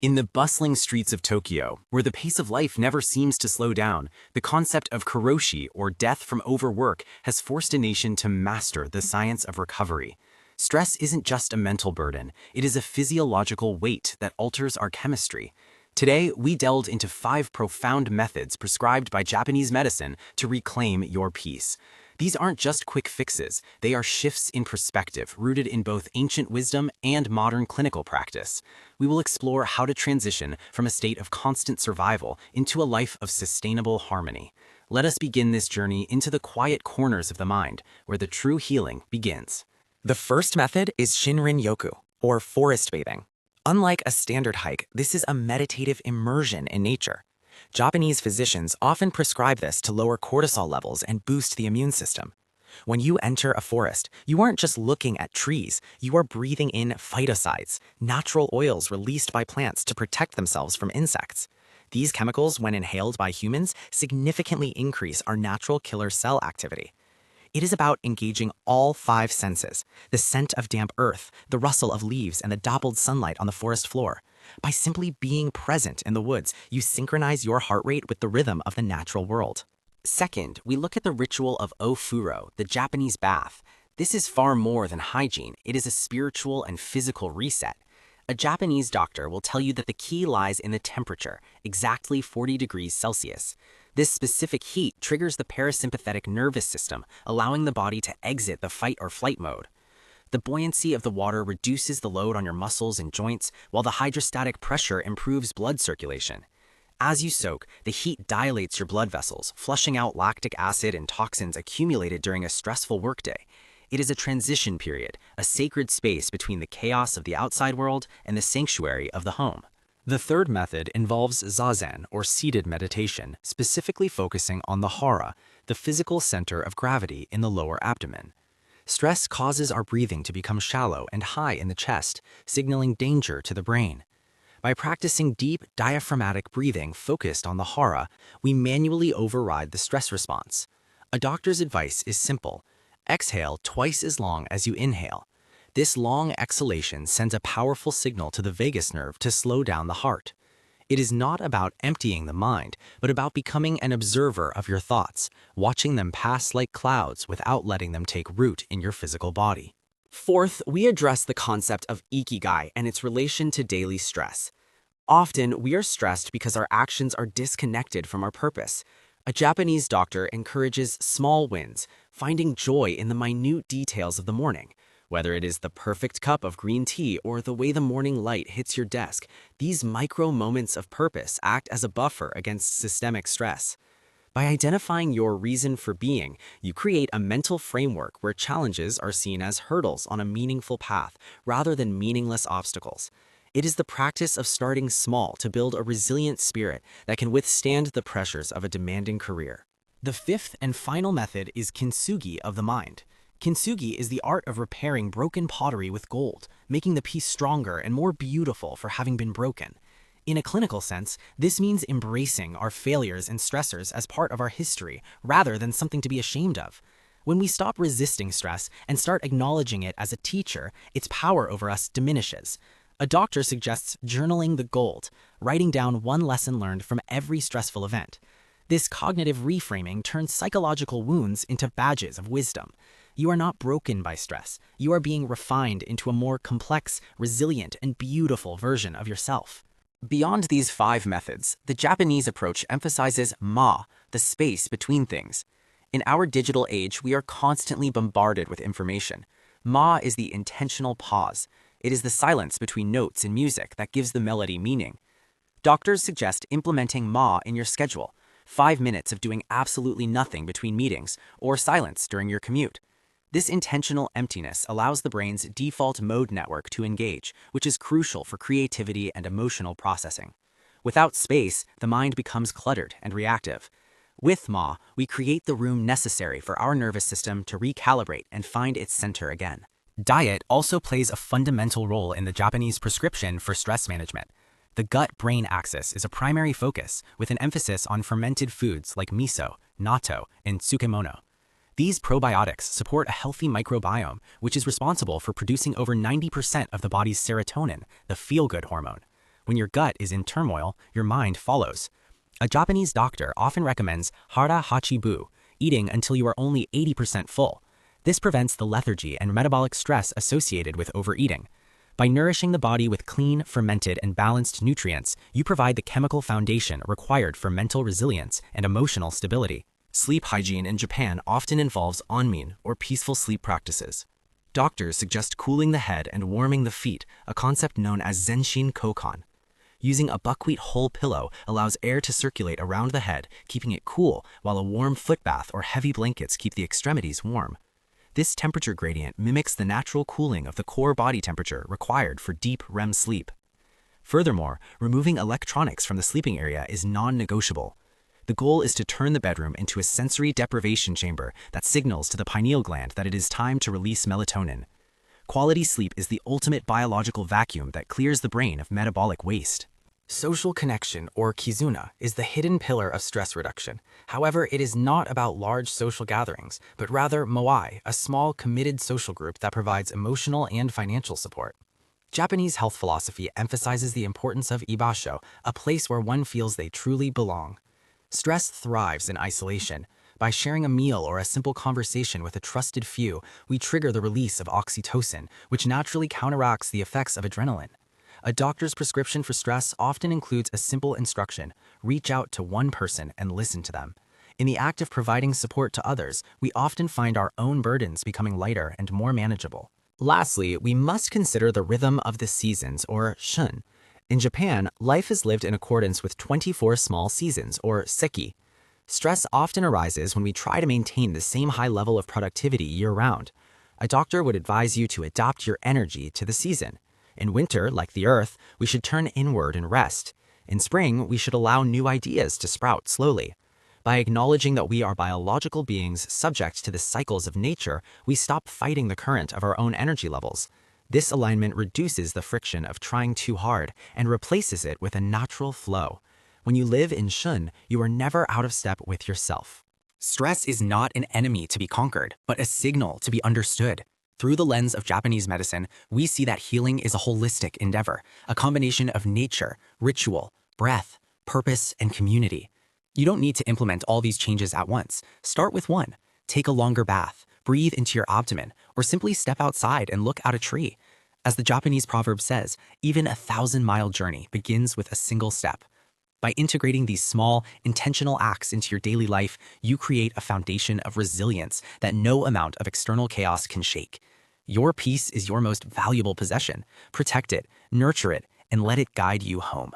In the bustling streets of Tokyo, where the pace of life never seems to slow down, the concept of karoshi, or death from overwork, has forced a nation to master the science of recovery. Stress isn't just a mental burden, it is a physiological weight that alters our chemistry. Today, we delved into 5 profound methods prescribed by Japanese medicine to reclaim your peace. These aren't just quick fixes, they are shifts in perspective rooted in both ancient wisdom and modern clinical practice. We will explore how to transition from a state of constant survival into a life of sustainable harmony. Let us begin this journey into the quiet corners of the mind, where the true healing begins. The first method is Shinrin-yoku, or forest bathing. Unlike a standard hike, this is a meditative immersion in nature. Japanese physicians often prescribe this to lower cortisol levels and boost the immune system. When you enter a forest, you aren't just looking at trees, you are breathing in phytocides, natural oils released by plants to protect themselves from insects. These chemicals, when inhaled by humans, significantly increase our natural killer cell activity. It is about engaging all 5 senses: the scent of damp earth, the rustle of leaves, and the dappled sunlight on the forest floor. By simply being present in the woods, you synchronize your heart rate with the rhythm of the natural world. Second, we look at the ritual of ofuro, the Japanese bath. This is far more than hygiene, it is a spiritual and physical reset. A Japanese doctor will tell you that the key lies in the temperature, exactly 40 degrees Celsius. This specific heat triggers the parasympathetic nervous system, allowing the body to exit the fight or flight mode. The buoyancy of the water reduces the load on your muscles and joints, while the hydrostatic pressure improves blood circulation. As you soak, the heat dilates your blood vessels, flushing out lactic acid and toxins accumulated during a stressful workday. It is a transition period, a sacred space between the chaos of the outside world and the sanctuary of the home. The third method involves zazen, or seated meditation, specifically focusing on the hara, the physical center of gravity in the lower abdomen. Stress causes our breathing to become shallow and high in the chest, signaling danger to the brain. By practicing deep diaphragmatic breathing focused on the hara, we manually override the stress response. A doctor's advice is simple: exhale twice as long as you inhale. This long exhalation sends a powerful signal to the vagus nerve to slow down the heart. It is not about emptying the mind, but about becoming an observer of your thoughts, watching them pass like clouds without letting them take root in your physical body. Fourth, we address the concept of ikigai and its relation to daily stress. Often, we are stressed because our actions are disconnected from our purpose. A Japanese doctor encourages small wins, finding joy in the minute details of the morning. Whether it is the perfect cup of green tea or the way the morning light hits your desk, these micro moments of purpose act as a buffer against systemic stress. By identifying your reason for being, you create a mental framework where challenges are seen as hurdles on a meaningful path rather than meaningless obstacles. It is the practice of starting small to build a resilient spirit that can withstand the pressures of a demanding career. The fifth and final method is kintsugi of the mind. Kintsugi is the art of repairing broken pottery with gold, making the piece stronger and more beautiful for having been broken. In a clinical sense, this means embracing our failures and stressors as part of our history, rather than something to be ashamed of. When we stop resisting stress and start acknowledging it as a teacher, its power over us diminishes. A doctor suggests journaling the gold, writing down one lesson learned from every stressful event. This cognitive reframing turns psychological wounds into badges of wisdom. You are not broken by stress. You are being refined into a more complex, resilient, and beautiful version of yourself. Beyond these 5 methods, the Japanese approach emphasizes ma, the space between things. In our digital age, we are constantly bombarded with information. Ma is the intentional pause. It is the silence between notes and music that gives the melody meaning. Doctors suggest implementing ma in your schedule: 5 minutes of doing absolutely nothing between meetings, or silence during your commute. This intentional emptiness allows the brain's default mode network to engage, which is crucial for creativity and emotional processing. Without space, the mind becomes cluttered and reactive. With Ma, we create the room necessary for our nervous system to recalibrate and find its center again. Diet also plays a fundamental role in the Japanese prescription for stress management. The gut-brain axis is a primary focus, with an emphasis on fermented foods like miso, natto, and tsukemono. These probiotics support a healthy microbiome, which is responsible for producing over 90% of the body's serotonin, the feel-good hormone. When your gut is in turmoil, your mind follows. A Japanese doctor often recommends hara hachibu, eating until you are only 80% full. This prevents the lethargy and metabolic stress associated with overeating. By nourishing the body with clean, fermented, and balanced nutrients, you provide the chemical foundation required for mental resilience and emotional stability. Sleep hygiene in Japan often involves onmin, or peaceful sleep practices. Doctors suggest cooling the head and warming the feet, a concept known as Zenshin Kokan. Using a buckwheat whole pillow allows air to circulate around the head, keeping it cool, while a warm foot bath or heavy blankets keep the extremities warm. This temperature gradient mimics the natural cooling of the core body temperature required for deep REM sleep. Furthermore, removing electronics from the sleeping area is non-negotiable. The goal is to turn the bedroom into a sensory deprivation chamber that signals to the pineal gland that it is time to release melatonin. Quality sleep is the ultimate biological vacuum that clears the brain of metabolic waste. Social connection, or kizuna, is the hidden pillar of stress reduction. However, it is not about large social gatherings, but rather moai, a small, committed social group that provides emotional and financial support. Japanese health philosophy emphasizes the importance of ibasho, a place where one feels they truly belong. Stress thrives in isolation. By sharing a meal or a simple conversation with a trusted few, we trigger the release of oxytocin, which naturally counteracts the effects of adrenaline. A doctor's prescription for stress often includes a simple instruction: reach out to one person and listen to them. In the act of providing support to others, we often find our own burdens becoming lighter and more manageable. Lastly, we must consider the rhythm of the seasons, or shun. In Japan, life is lived in accordance with 24 small seasons, or seki. Stress often arises when we try to maintain the same high level of productivity year-round. A doctor would advise you to adapt your energy to the season. In winter, like the earth, we should turn inward and rest. In spring, we should allow new ideas to sprout slowly. By acknowledging that we are biological beings subject to the cycles of nature, we stop fighting the current of our own energy levels. This alignment reduces the friction of trying too hard and replaces it with a natural flow. When you live in shun, you are never out of step with yourself. Stress is not an enemy to be conquered, but a signal to be understood. Through the lens of Japanese medicine, we see that healing is a holistic endeavor, a combination of nature, ritual, breath, purpose, and community. You don't need to implement all these changes at once. Start with one. Take a longer bath, breathe into your abdomen, or simply step outside and look at a tree. As the Japanese proverb says, even a 1,000-mile journey begins with a single step. By integrating these small, intentional acts into your daily life, you create a foundation of resilience that no amount of external chaos can shake. Your peace is your most valuable possession. Protect it, nurture it, and let it guide you home.